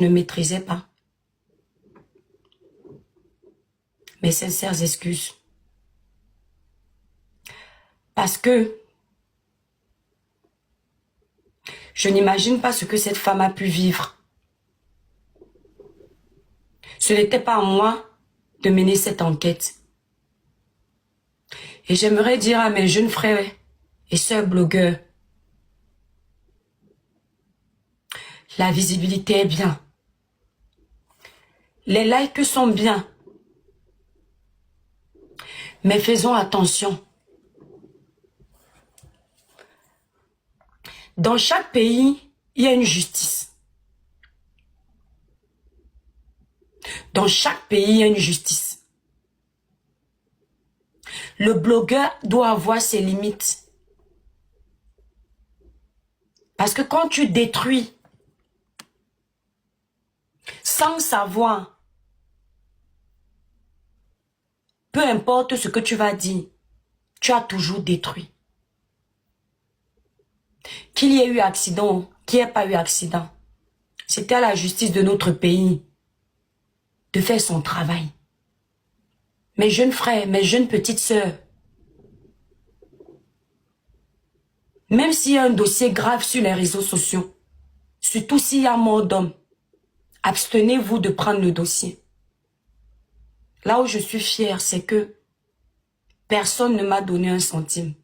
ne maîtrisais pas. Mes sincères excuses. Parce que je n'imagine pas ce que cette femme a pu vivre. Ce n'était pas à moi de mener cette enquête. Et j'aimerais dire à mes jeunes frères et sœurs blogueurs, la visibilité est bien. Les likes sont bien. Mais faisons attention. Dans chaque pays, il y a une justice. Dans chaque pays, il y a une justice. Le blogueur doit avoir ses limites. Parce que quand tu détruis sans savoir, peu importe ce que tu vas dire, tu as toujours détruit. Qu'il y ait eu accident, qu'il n'y ait pas eu accident, c'était à la justice de notre pays de faire son travail. Mes jeunes frères, mes jeunes petites sœurs, même s'il y a un dossier grave sur les réseaux sociaux, surtout s'il y a mort d'homme, abstenez-vous de prendre le dossier. Là où je suis fière, c'est que personne ne m'a donné un centime.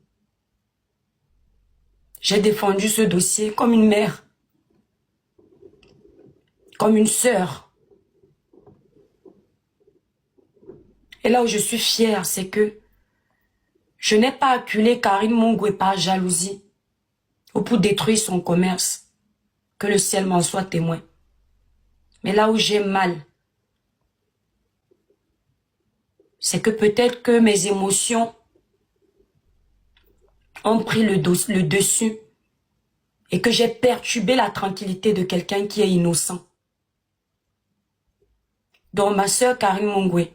J'ai défendu ce dossier comme une mère, comme une sœur. Et là où je suis fière, c'est que je n'ai pas acculé Karine Mongwe par jalousie ou pour détruire son commerce. Que le ciel m'en soit témoin. Mais là où j'ai mal, c'est que peut-être que mes émotions ont pris le dessus et que j'ai perturbé la tranquillité de quelqu'un qui est innocent. Donc ma sœur Karine Mongwe,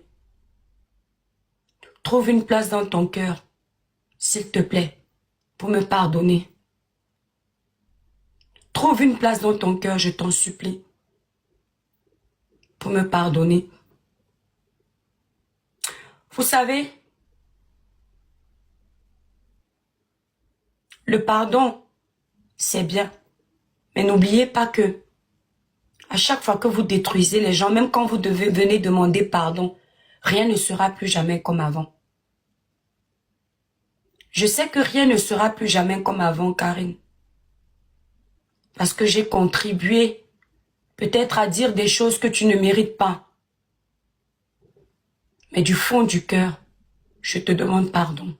trouve une place dans ton cœur, s'il te plaît, pour me pardonner. Trouve une place dans ton cœur, je t'en supplie, pour me pardonner. Vous savez, le pardon, c'est bien. Mais n'oubliez pas que, à chaque fois que vous détruisez les gens, même quand vous venez demander pardon, rien ne sera plus jamais comme avant. Je sais que rien ne sera plus jamais comme avant, Karine. Parce que j'ai contribué peut-être à dire des choses que tu ne mérites pas. Mais du fond du cœur, je te demande pardon.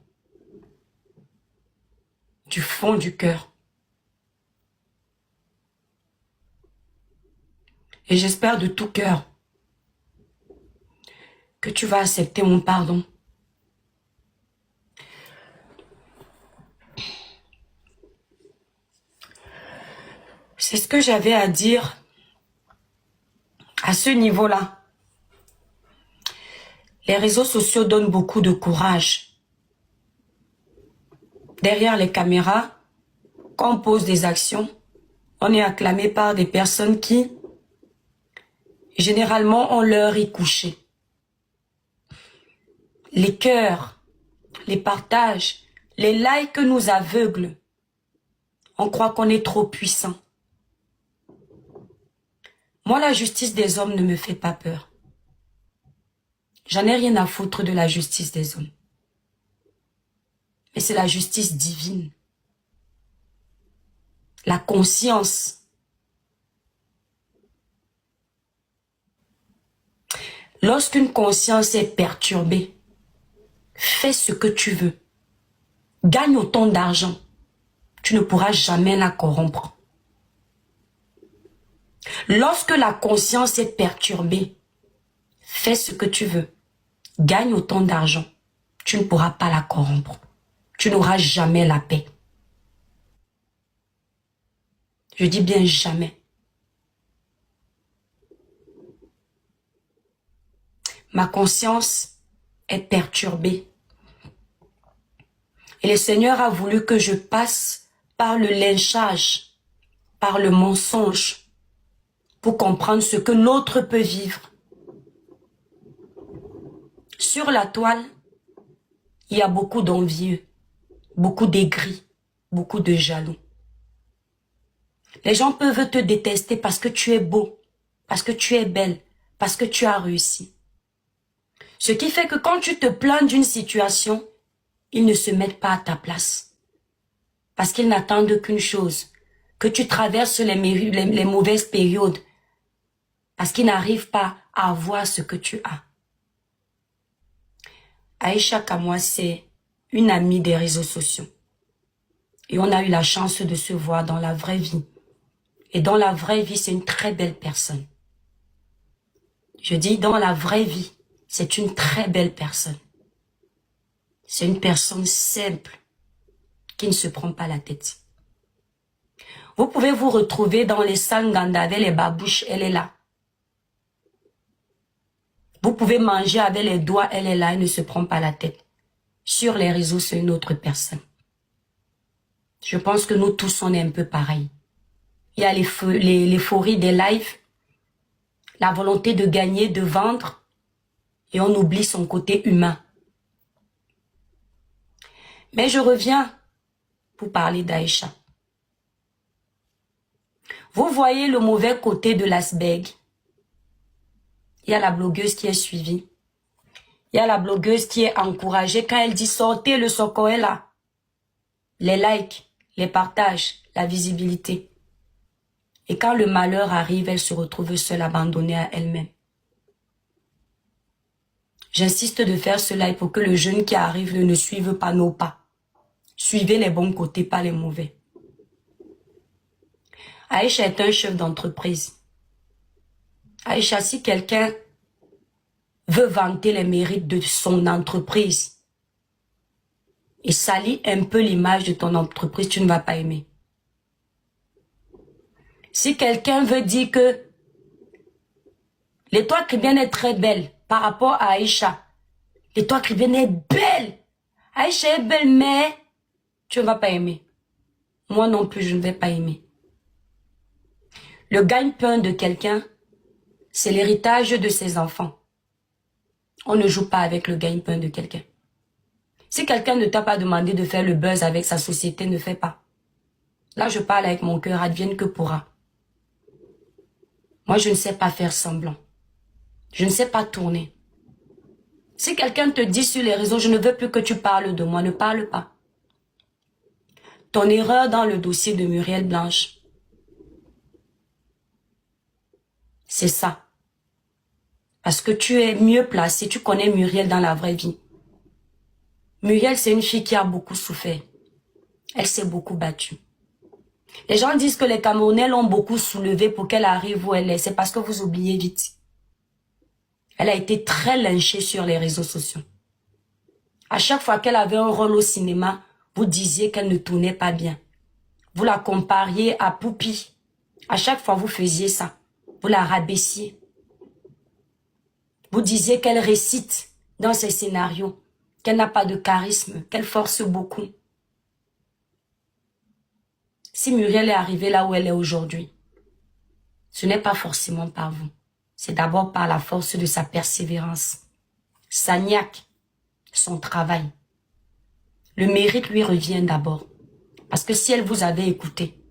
Du fond du cœur. Et j'espère de tout cœur que tu vas accepter mon pardon. C'est ce que j'avais à dire à ce niveau-là. Les réseaux sociaux donnent beaucoup de courage. Derrière les caméras, quand on pose des actions, on est acclamé par des personnes qui, généralement, ont l'heure y coucher. Les cœurs, les partages, les likes nous aveuglent. On croit qu'on est trop puissant. Moi, la justice des hommes ne me fait pas peur. J'en ai rien à foutre de la justice des hommes. Mais c'est la justice divine. La conscience. Lorsqu'une conscience est perturbée, fais ce que tu veux. Gagne autant d'argent. Tu ne pourras jamais la corrompre. Lorsque la conscience est perturbée, fais ce que tu veux. Gagne autant d'argent. Tu ne pourras pas la corrompre. Tu n'auras jamais la paix. Je dis bien jamais. Ma conscience est perturbée. Et le Seigneur a voulu que je passe par le lynchage, par le mensonge, pour comprendre ce que l'autre peut vivre. Sur la toile, il y a beaucoup d'envieux, beaucoup d'aigris, beaucoup de jaloux. Les gens peuvent te détester parce que tu es beau, parce que tu es belle, parce que tu as réussi. Ce qui fait que quand tu te plains d'une situation, ils ne se mettent pas à ta place. Parce qu'ils n'attendent qu'une chose, que tu traverses les mauvaises périodes, parce qu'ils n'arrivent pas à avoir ce que tu as. Aïcha Kamwa, c'est une amie des réseaux sociaux. Et on a eu la chance de se voir dans la vraie vie. Et dans la vraie vie, c'est une très belle personne. Je dis dans la vraie vie, c'est une très belle personne. C'est une personne simple, qui ne se prend pas la tête. Vous pouvez vous retrouver dans les sanganda avec les babouches, elle est là. Vous pouvez manger avec les doigts, elle est là, elle ne se prend pas la tête. Sur les réseaux, c'est une autre personne. Je pense que nous tous, on est un peu pareils. Il y a l'euphorie des lives, la volonté de gagner, de vendre, et on oublie son côté humain. Mais je reviens pour parler d'Aïcha. Vous voyez le mauvais côté de l'iceberg. Il y a la blogueuse qui est suivie. Il y a la blogueuse qui est encouragée quand elle dit sortez le sokoé là. Les likes, les partages, la visibilité. Et quand le malheur arrive, elle se retrouve seule, abandonnée à elle-même. J'insiste de faire cela pour que le jeune qui arrive ne suive pas nos pas. Suivez les bons côtés, pas les mauvais. Aïcha est un chef d'entreprise. Aïcha, si quelqu'un veut vanter les mérites de son entreprise et salir un peu l'image de ton entreprise, tu ne vas pas aimer. Si quelqu'un veut dire que l'étoile caribéenne est très belle par rapport à Aïcha, l'étoile caribéenne est belle. Aïcha est belle, mais tu ne vas pas aimer. Moi non plus, je ne vais pas aimer. Le gagne-pain de quelqu'un, c'est l'héritage de ses enfants. On ne joue pas avec le gagne-pain de quelqu'un. Si quelqu'un ne t'a pas demandé de faire le buzz avec sa société, ne fais pas. Là, je parle avec mon cœur, advienne que pourra. Moi, je ne sais pas faire semblant. Je ne sais pas tourner. Si quelqu'un te dit sur les réseaux, je ne veux plus que tu parles de moi, ne parle pas. Ton erreur dans le dossier de Muriel Blanche, c'est ça. Parce que tu es mieux placé, tu connais Muriel dans la vraie vie. Muriel, c'est une fille qui a beaucoup souffert. Elle s'est beaucoup battue. Les gens disent que les Camerounais l'ont beaucoup soulevée pour qu'elle arrive où elle est. C'est parce que vous oubliez vite. Elle a été très lynchée sur les réseaux sociaux. À chaque fois qu'elle avait un rôle au cinéma, vous disiez qu'elle ne tournait pas bien. Vous la compariez à Poupi. À chaque fois, vous faisiez ça. Vous la rabaissiez. Vous disiez qu'elle récite dans ses scénarios, qu'elle n'a pas de charisme, qu'elle force beaucoup. Si Muriel est arrivée là où elle est aujourd'hui, ce n'est pas forcément par vous. C'est d'abord par la force de sa persévérance, sa niaque, son travail. Le mérite lui revient d'abord. Parce que si elle vous avait écouté,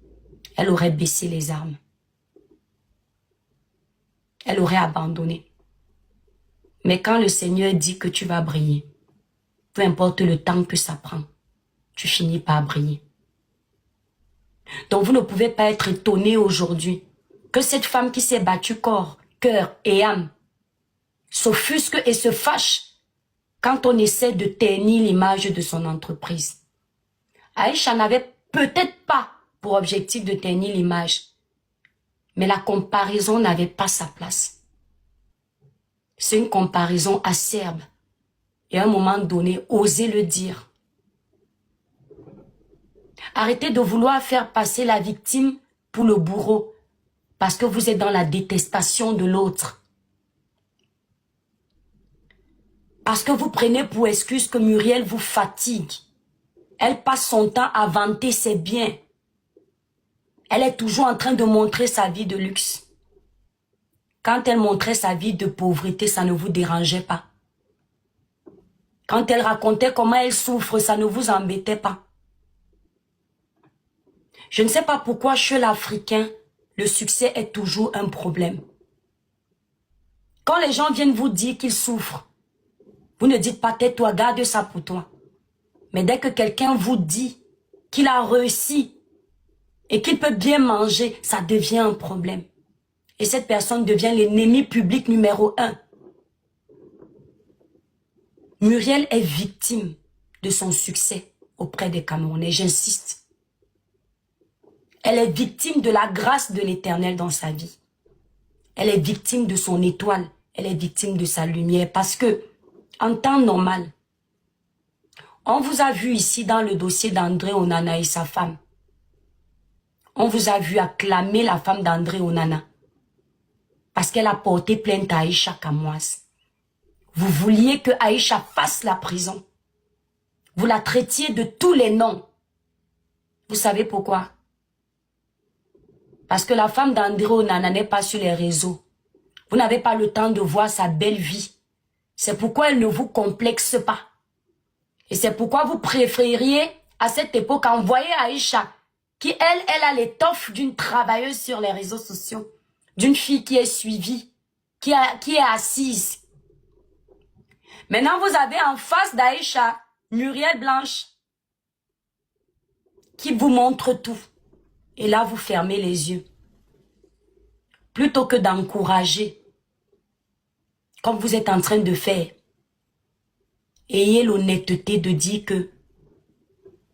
elle aurait baissé les armes. Elle aurait abandonné. Mais quand le Seigneur dit que tu vas briller, peu importe le temps que ça prend, tu finis par briller. Donc vous ne pouvez pas être étonné aujourd'hui que cette femme qui s'est battue corps, cœur et âme s'offusque et se fâche quand on essaie de ternir l'image de son entreprise. Aïcha n'avait peut-être pas pour objectif de ternir l'image, mais la comparaison n'avait pas sa place. C'est une comparaison acerbe. Et à un moment donné, osez le dire. Arrêtez de vouloir faire passer la victime pour le bourreau parce que vous êtes dans la détestation de l'autre. Parce que vous prenez pour excuse que Muriel vous fatigue. Elle passe son temps à vanter ses biens. Elle est toujours en train de montrer sa vie de luxe. Quand elle montrait sa vie de pauvreté, ça ne vous dérangeait pas. Quand elle racontait comment elle souffre, ça ne vous embêtait pas. Je ne sais pas pourquoi chez l'Africain, le succès est toujours un problème. Quand les gens viennent vous dire qu'ils souffrent, vous ne dites pas tais-toi, garde ça pour toi. Mais dès que quelqu'un vous dit qu'il a réussi et qu'il peut bien manger, ça devient un problème. Et cette personne devient l'ennemi public numéro 1. Muriel est victime de son succès auprès des Camerounais, j'insiste. Elle est victime de la grâce de l'Éternel dans sa vie. Elle est victime de son étoile. Elle est victime de sa lumière parce que, en temps normal, on vous a vu ici dans le dossier d'André Onana et sa femme. On vous a vu acclamer la femme d'André Onana parce qu'elle a porté plainte à Aïcha Kamoise. Vous vouliez que Aïcha fasse la prison. Vous la traitiez de tous les noms. Vous savez pourquoi? Parce que la femme d'André Onana n'est pas sur les réseaux. Vous n'avez pas le temps de voir sa belle vie. C'est pourquoi elle ne vous complexe pas. Et c'est pourquoi vous préfériez à cette époque envoyer Aïcha, qui elle a l'étoffe d'une travailleuse sur les réseaux sociaux, d'une fille qui est suivie, qui est assise. Maintenant, vous avez en face d'Aïcha, Muriel Blanche, qui vous montre tout. Et là, vous fermez les yeux. Plutôt que d'encourager, comme vous êtes en train de faire, ayez l'honnêteté de dire que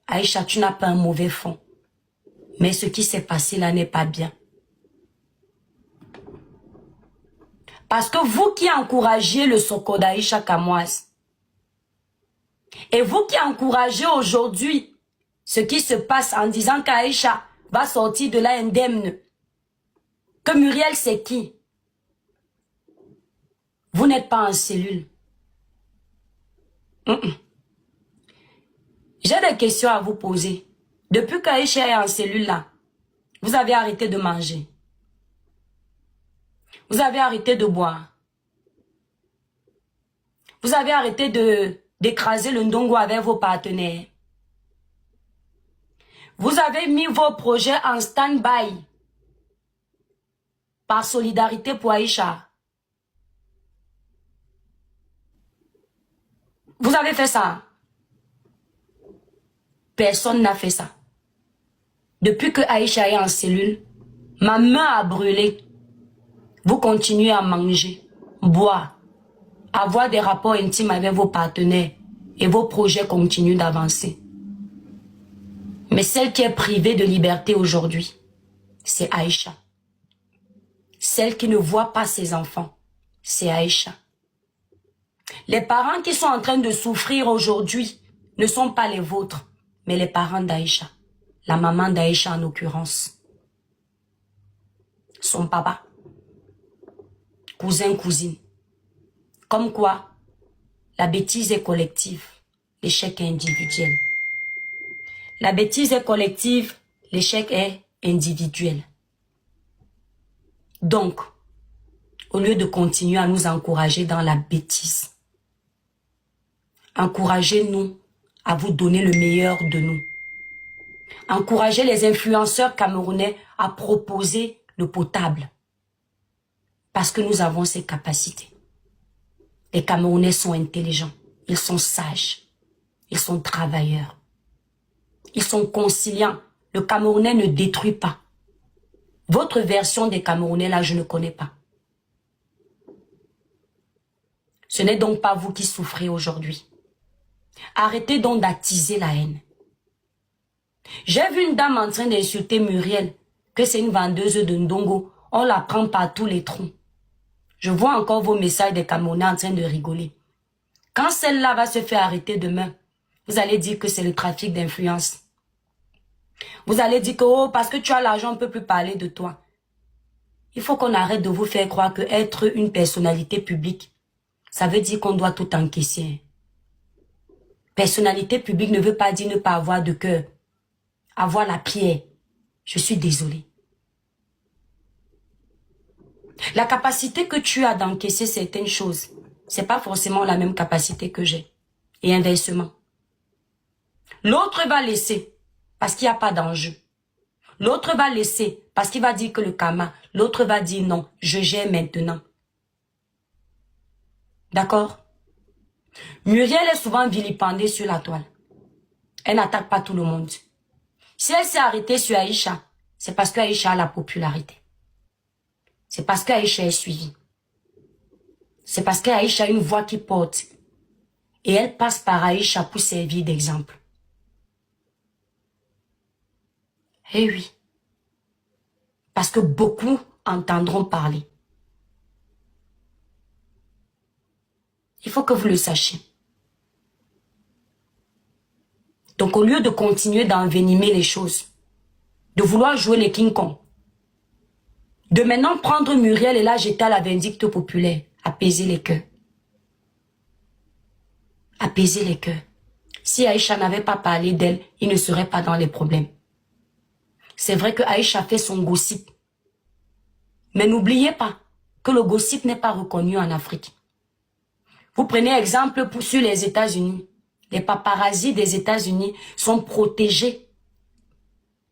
Aïcha, tu n'as pas un mauvais fond. Mais ce qui s'est passé là n'est pas bien. Parce que vous qui encouragez le Soko d'Aïcha Kamoise, et vous qui encouragez aujourd'hui ce qui se passe en disant qu'Aïcha va sortir de là indemne, que Muriel c'est qui? Vous n'êtes pas en cellule. J'ai des questions à vous poser. Depuis qu'Aïcha est en cellule là, vous avez arrêté de manger. Vous avez arrêté de boire. Vous avez arrêté d'écraser le ndongo avec vos partenaires. Vous avez mis vos projets en stand-by par solidarité pour Aïcha. Vous avez fait ça. Personne n'a fait ça. Depuis que Aïcha est en cellule, ma main a brûlé. Vous continuez à manger, boire, avoir des rapports intimes avec vos partenaires et vos projets continuent d'avancer. Mais celle qui est privée de liberté aujourd'hui, c'est Aïcha. Celle qui ne voit pas ses enfants, c'est Aïcha. Les parents qui sont en train de souffrir aujourd'hui ne sont pas les vôtres, mais les parents d'Aïcha. La maman d'Aïcha en l'occurrence. Son papa. Cousin, cousine. Comme quoi, la bêtise est collective, l'échec est individuel. La bêtise est collective, l'échec est individuel. Donc, au lieu de continuer à nous encourager dans la bêtise, encouragez-nous à vous donner le meilleur de nous. Encouragez les influenceurs camerounais à proposer le potable. Parce que nous avons ces capacités. Les Camerounais sont intelligents, ils sont sages, ils sont travailleurs, ils sont conciliants. Le Camerounais ne détruit pas. Votre version des Camerounais, là, je ne connais pas. Ce n'est donc pas vous qui souffrez aujourd'hui. Arrêtez donc d'attiser la haine. J'ai vu une dame en train d'insulter Muriel, que c'est une vendeuse de ndongo. On la prend par tous les trous. Je vois encore vos messages des Camerounais en train de rigoler. Quand celle-là va se faire arrêter demain, vous allez dire que c'est le trafic d'influence. Vous allez dire que oh, parce que tu as l'argent, on ne peut plus parler de toi. Il faut qu'on arrête de vous faire croire que être une personnalité publique, ça veut dire qu'on doit tout encaisser. Personnalité publique ne veut pas dire ne pas avoir de cœur. Avoir la pierre. Je suis désolée. La capacité que tu as d'encaisser certaines choses, c'est pas forcément la même capacité que j'ai. Et inversement. L'autre va laisser parce qu'il n'y a pas d'enjeu. L'autre va laisser parce qu'il va dire que le karma. L'autre va dire non, je gère maintenant. D'accord? Muriel est souvent vilipendée sur la toile. Elle n'attaque pas tout le monde. Si elle s'est arrêtée sur Aïcha, c'est parce qu'Aïcha a la popularité. C'est parce qu'Aïcha est suivie. C'est parce qu'Aïcha a une voix qui porte. Et elle passe par Aïcha pour servir d'exemple. Eh oui. Parce que beaucoup entendront parler. Il faut que vous le sachiez. Donc au lieu de continuer d'envenimer les choses, de vouloir jouer les King Kong, de maintenant prendre Muriel et la jeter à la vindicte populaire, apaiser les cœurs. Apaiser les cœurs. Si Aïcha n'avait pas parlé d'elle, il ne serait pas dans les problèmes. C'est vrai que Aïcha fait son gossip. Mais n'oubliez pas que le gossip n'est pas reconnu en Afrique. Vous prenez exemple sur les États-Unis. Les paparazzis des États-Unis sont protégés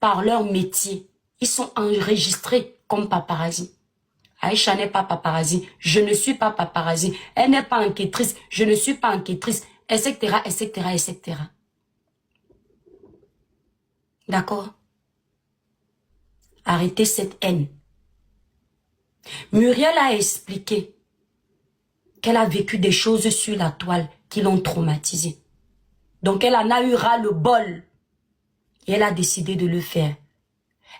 par leur métier. Ils sont enregistrés comme paparazzi. Aïcha n'est pas paparazzi. Je ne suis pas paparazzi. Elle n'est pas enquêtrice. Je ne suis pas enquêtrice. Etc., etc., etc. D'accord? Arrêtez cette haine. Muriel a expliqué qu'elle a vécu des choses sur la toile qui l'ont traumatisée. Donc elle en a eu ras le bol. Et elle a décidé de le faire.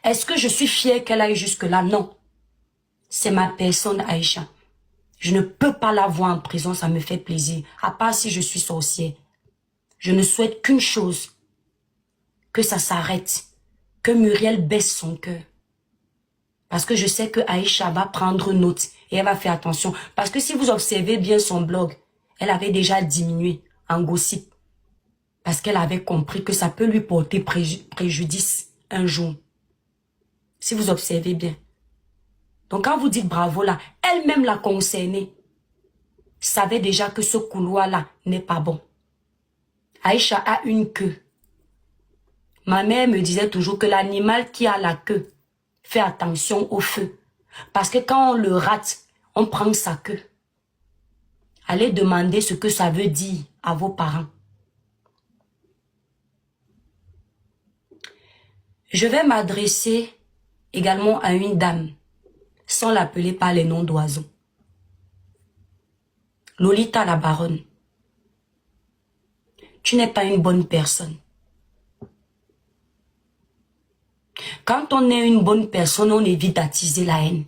Est-ce que je suis fière qu'elle aille jusque-là? Non. C'est ma personne, Aïcha. Je ne peux pas la voir en prison, ça me fait plaisir. À part si je suis sorcière. Je ne souhaite qu'une chose. Que ça s'arrête. Que Muriel baisse son cœur. Parce que je sais que Aïcha va prendre note. Et elle va faire attention. Parce que si vous observez bien son blog, elle avait déjà diminué en gossip. Parce qu'elle avait compris que ça peut lui porter préjudice un jour. Si vous observez bien. Donc quand vous dites bravo là, elle-même l'a concernée. Savait déjà que ce couloir-là n'est pas bon. Aïcha a une queue. Ma mère me disait toujours que l'animal qui a la queue fait attention au feu. Parce que quand on le rate, on prend sa queue. Allez demander ce que ça veut dire à vos parents. Je vais m'adresser également à une dame, sans l'appeler par les noms d'oiseaux. Lolita la baronne. Tu n'es pas une bonne personne. Quand on est une bonne personne, on évite d'attiser la haine.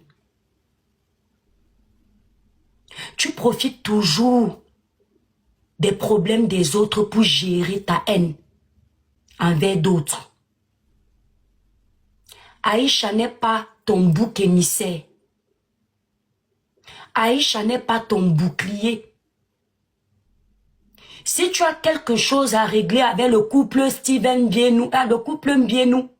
Tu profites toujours des problèmes des autres pour gérer ta haine envers d'autres. Aïcha n'est pas ton bouc émissaire. Aïcha n'est pas ton bouclier. Si tu as quelque chose à régler avec le couple Steven Bienou, le couple Mbienou,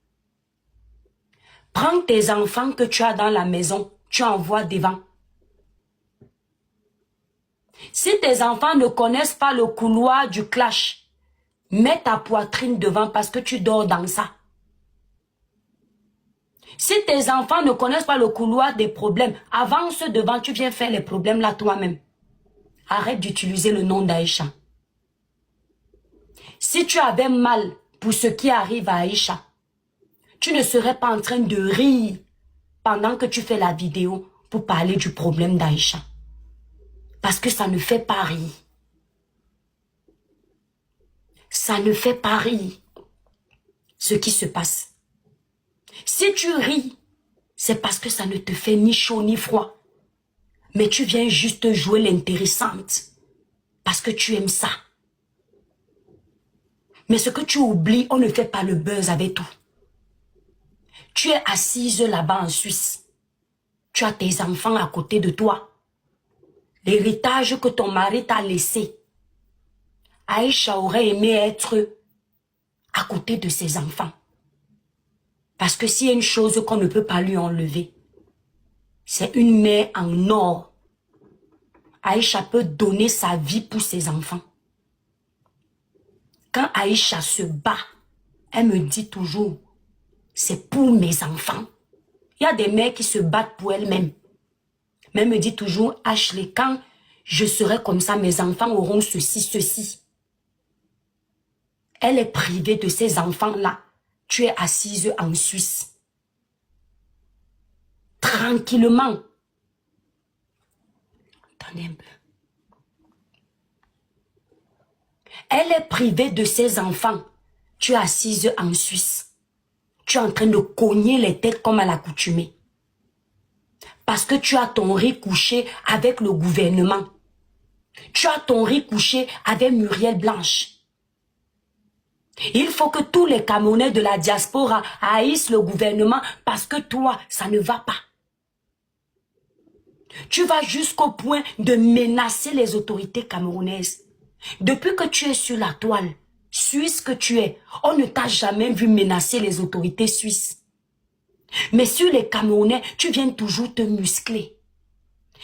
prends tes enfants que tu as dans la maison, tu envoies devant. Si tes enfants ne connaissent pas le couloir du clash, mets ta poitrine devant parce que tu dors dans ça. Si tes enfants ne connaissent pas le couloir des problèmes, avance devant, tu viens faire les problèmes là toi-même. Arrête d'utiliser le nom d'Aïcha. Si tu avais mal pour ce qui arrive à Aïcha, tu ne serais pas en train de rire pendant que tu fais la vidéo pour parler du problème d'Aïcha. Parce que ça ne fait pas rire. Ça ne fait pas rire ce qui se passe. Si tu ris, c'est parce que ça ne te fait ni chaud ni froid. Mais tu viens juste jouer l'intéressante. Parce que tu aimes ça. Mais ce que tu oublies, on ne fait pas le buzz avec tout. Tu es assise là-bas en Suisse. Tu as tes enfants à côté de toi. L'héritage que ton mari t'a laissé. Aïcha aurait aimé être à côté de ses enfants. Parce que s'il y a une chose qu'on ne peut pas lui enlever, C'est une mère en or. Aïcha peut donner sa vie pour ses enfants. Quand Aïcha se bat, elle me dit toujours, c'est pour mes enfants. Il y a des mères qui se battent pour elles-mêmes. Mais elle me dit toujours, Ashley, quand je serai comme ça, mes enfants auront ceci, ceci. Elle est privée de ces enfants-là. Tu es assise en Suisse. Tranquillement. Attendez un peu. Elle est privée de ses enfants. Tu es assise en Suisse. Tu es en train de cogner les têtes comme à l'accoutumée. Parce que tu as ton riz couché avec le gouvernement. Tu as ton riz couché avec Muriel Blanche. Il faut que tous les Camerounais de la diaspora haïssent le gouvernement parce que toi, ça ne va pas. Tu vas jusqu'au point de menacer les autorités camerounaises. Depuis que tu es sur la toile, Suisse que tu es, on ne t'a jamais vu menacer les autorités suisses. Mais sur les Camerounais, tu viens toujours te muscler.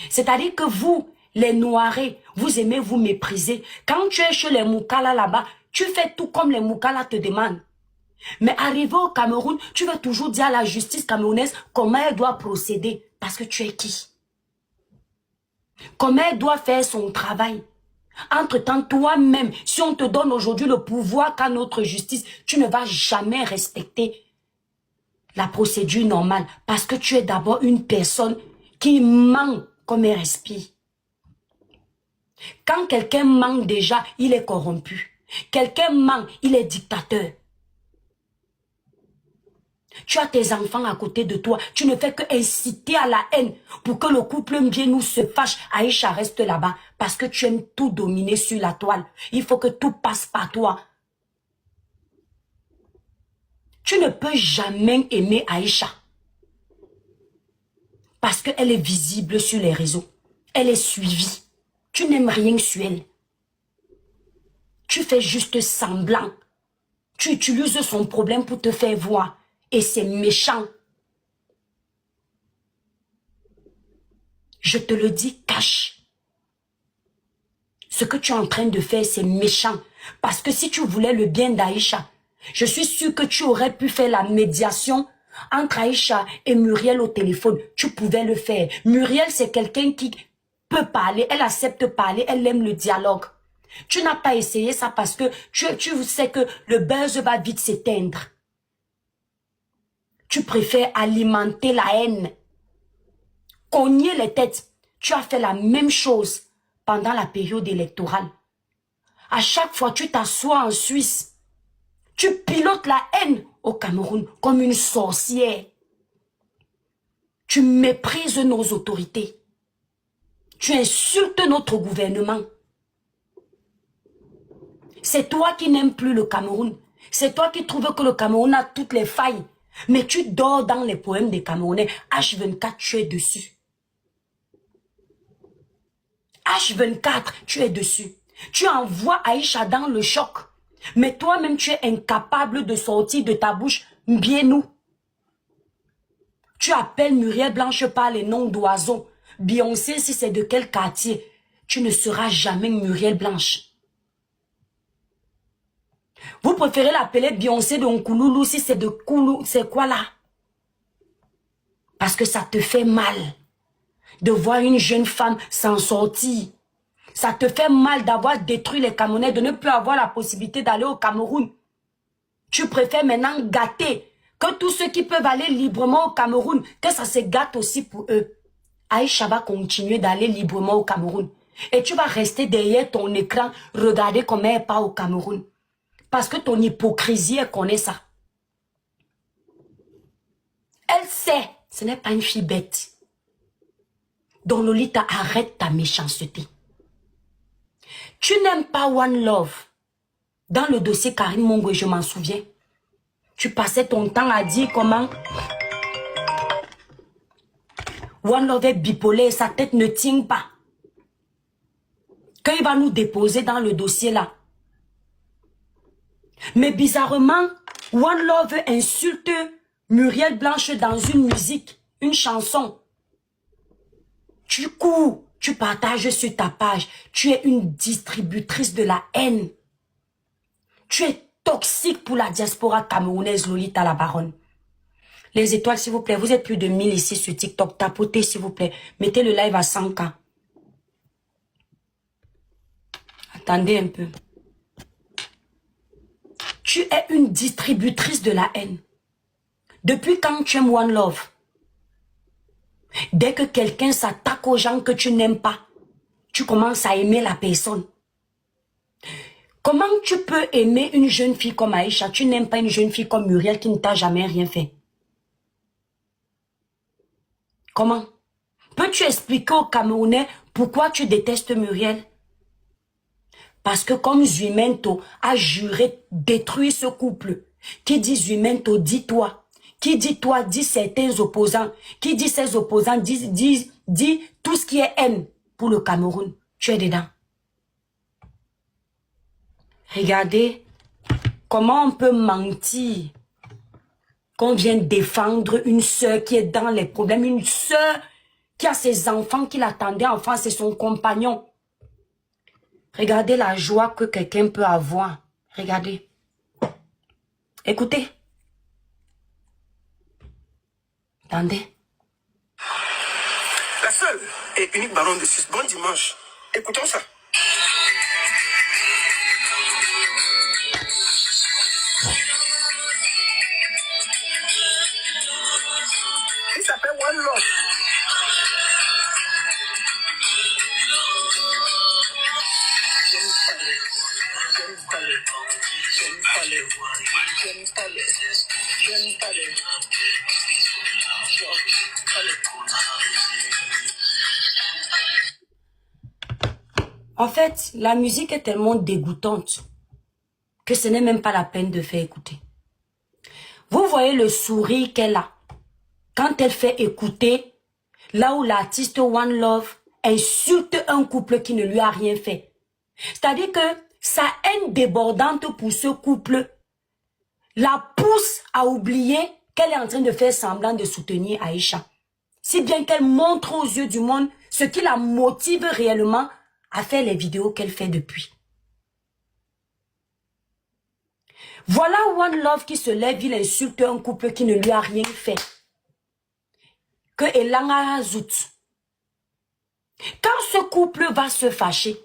C'est-à-dire que vous, les Noirs, vous aimez vous mépriser. Quand tu es chez les Moukala là-bas, tu fais tout comme les Moukala te demandent. Mais arrivé au Cameroun, tu veux toujours dire à la justice camerounaise comment elle doit procéder. Parce que tu es qui? Comment elle doit faire son travail. Entre-temps, toi-même, si on te donne aujourd'hui le pouvoir qu'a notre justice, tu ne vas jamais respecter la procédure normale. Parce que tu es d'abord une personne qui ment comme elle respire. Quand quelqu'un ment déjà, il est corrompu. Quelqu'un ment, il est dictateur. Tu as tes enfants à côté de toi. Tu ne fais que inciter à la haine pour que le couple bien nous se fâche. Aïcha reste là-bas parce que tu aimes tout dominer sur la toile. Il faut que tout passe par toi. Tu ne peux jamais aimer Aïcha parce qu'elle est visible sur les réseaux. Elle est suivie. Tu n'aimes rien sur elle. Tu fais juste semblant. Tu utilises son problème pour te faire voir. Et c'est méchant. Je te le dis, cache. Ce que tu es en train de faire, c'est méchant. Parce que si tu voulais le bien d'Aïcha, je suis sûre que tu aurais pu faire la médiation entre Aïcha et Muriel au téléphone. Tu pouvais le faire. Muriel, c'est quelqu'un qui peut parler. Elle accepte parler. Elle aime le dialogue. Tu n'as pas essayé ça parce que tu sais que le buzz va vite s'éteindre. Tu préfères alimenter la haine. Cogner les têtes. Tu as fait la même chose pendant la période électorale. À chaque fois, tu t'assois en Suisse. Tu pilotes la haine au Cameroun comme une sorcière. Tu méprises nos autorités. Tu insultes notre gouvernement. C'est toi qui n'aimes plus le Cameroun. C'est toi qui trouves que le Cameroun a toutes les failles. Mais tu dors dans les poèmes des Camerounais. H24, tu es dessus. H24, tu es dessus. Tu envoies Aïcha dans le choc. Mais toi-même, tu es incapable de sortir de ta bouche bien nous. Tu appelles Muriel Blanche par les noms d'oiseaux. Beyoncé, si c'est de quel quartier, tu ne seras jamais Muriel Blanche. Vous préférez l'appeler Beyoncé de Nkouloulou si c'est de Koulou, c'est quoi là? Parce que ça te fait mal de voir une jeune femme s'en sortir. Ça te fait mal d'avoir détruit les Camerounais, de ne plus avoir la possibilité d'aller au Cameroun. Tu préfères maintenant gâter que tous ceux qui peuvent aller librement au Cameroun, que ça se gâte aussi pour eux. Aïcha va continuer d'aller librement au Cameroun. Et tu vas rester derrière ton écran, regarder comment elle part au Cameroun. Parce que ton hypocrisie, elle connaît ça. Elle sait, ce n'est pas une fille bête. Donc Lolita, arrête ta méchanceté. Tu n'aimes pas One Love. Dans le dossier Karine Mongo, je m'en souviens. Tu passais ton temps à dire comment One Love est bipolaire, sa tête ne tient pas. Qu'il va nous déposer dans le dossier là. Mais bizarrement, One Love insulte Muriel Blanche dans une musique, une chanson. Tu cours, tu partages sur ta page. Tu es une distributrice de la haine. Tu es toxique pour la diaspora camerounaise, Lolita la Baronne. Les étoiles, s'il vous plaît. Vous êtes plus de 1000 ici sur TikTok. Tapotez, s'il vous plaît. Mettez le live à 100K. Attendez un peu. Tu es une distributrice de la haine. Depuis quand tu aimes One Love? Dès que quelqu'un s'attaque aux gens que tu n'aimes pas, tu commences à aimer la personne. Comment tu peux aimer une jeune fille comme Aïcha? Tu n'aimes pas une jeune fille comme Muriel qui ne t'a jamais rien fait. Comment? Peux-tu expliquer aux Camerounais pourquoi tu détestes Muriel? Parce que comme Zuimento a juré détruire ce couple, qui dit Zuimento, dis-toi. Qui dit toi, dit certains opposants. Qui dit ces opposants, dit tout ce qui est haine pour le Cameroun. Tu es dedans. Regardez comment on peut mentir. Qu'on vient défendre une sœur qui est dans les problèmes. Une sœur qui a ses enfants qui l'attendaient en France et son compagnon. Regardez la joie que quelqu'un peut avoir. Regardez. Écoutez. Attendez. La seule et unique baronne de Suisse. Bon dimanche. Écoutons ça. Il s'appelle One Love. En fait, la musique est tellement dégoûtante que ce n'est même pas la peine de faire écouter. Vous voyez le sourire qu'elle a quand elle fait écouter là où l'artiste One Love insulte un couple qui ne lui a rien fait. C'est-à-dire que sa haine débordante pour ce couple la pousse à oublier qu'elle est en train de faire semblant de soutenir Aïcha. Si bien qu'elle montre aux yeux du monde ce qui la motive réellement à faire les vidéos qu'elle fait depuis. Voilà One Love qui se lève, il insulte un couple qui ne lui a rien fait. Que Elanga Azout. Quand ce couple va se fâcher,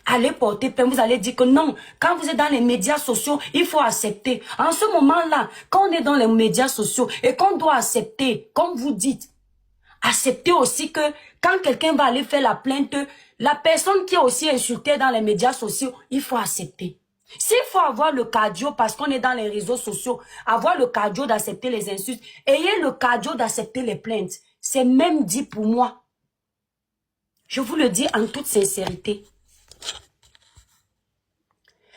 allez porter plainte, vous allez dire que non, quand vous êtes dans les médias sociaux, il faut accepter. En ce moment-là, quand on est dans les médias sociaux et qu'on doit accepter, comme vous dites, accepter aussi que quand quelqu'un va aller faire la plainte, la personne qui est aussi insultée dans les médias sociaux, il faut accepter. S'il faut avoir le cardio, parce qu'on est dans les réseaux sociaux, avoir le cardio d'accepter les insultes, ayez le cardio d'accepter les plaintes. C'est même dit pour moi. Je vous le dis en toute sincérité.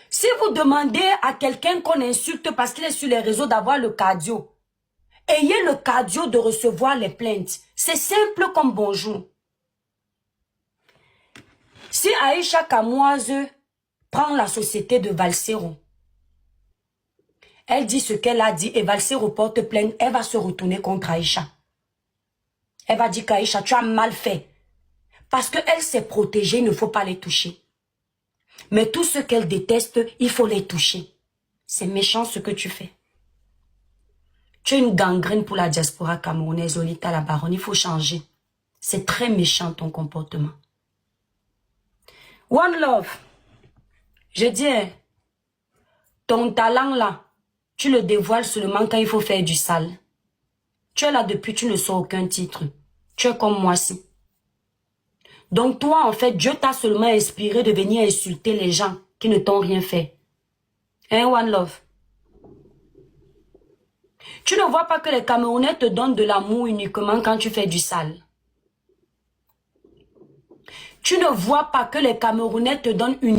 Si vous demandez à quelqu'un qu'on insulte parce qu'il est sur les réseaux d'avoir le cardio, ayez le cardio de recevoir les plaintes. C'est simple comme bonjour. Si Aïcha Kamoise prend la société de Valsero, elle dit ce qu'elle a dit et Valsero porte plainte, elle va se retourner contre Aïcha. Elle va dire qu'Aïcha, tu as mal fait. Parce qu'elle s'est protégée, il ne faut pas les toucher. Mais tout ce qu'elle déteste, il faut les toucher. C'est méchant ce que tu fais. Tu es une gangrène pour la diaspora camerounaise, Lolita la Baronne, il faut changer. C'est très méchant ton comportement. One Love, je dis, ton talent là, tu le dévoiles seulement quand il faut faire du sale. Tu es là depuis, tu ne sors aucun titre. Tu es comme moi si. Donc toi, en fait, Dieu t'a seulement inspiré de venir insulter les gens qui ne t'ont rien fait. Hein, One Love? Tu ne vois pas que les Camerounais te donnent de l'amour uniquement quand tu fais du sale. Tu ne vois pas que les Camerounais te donnent une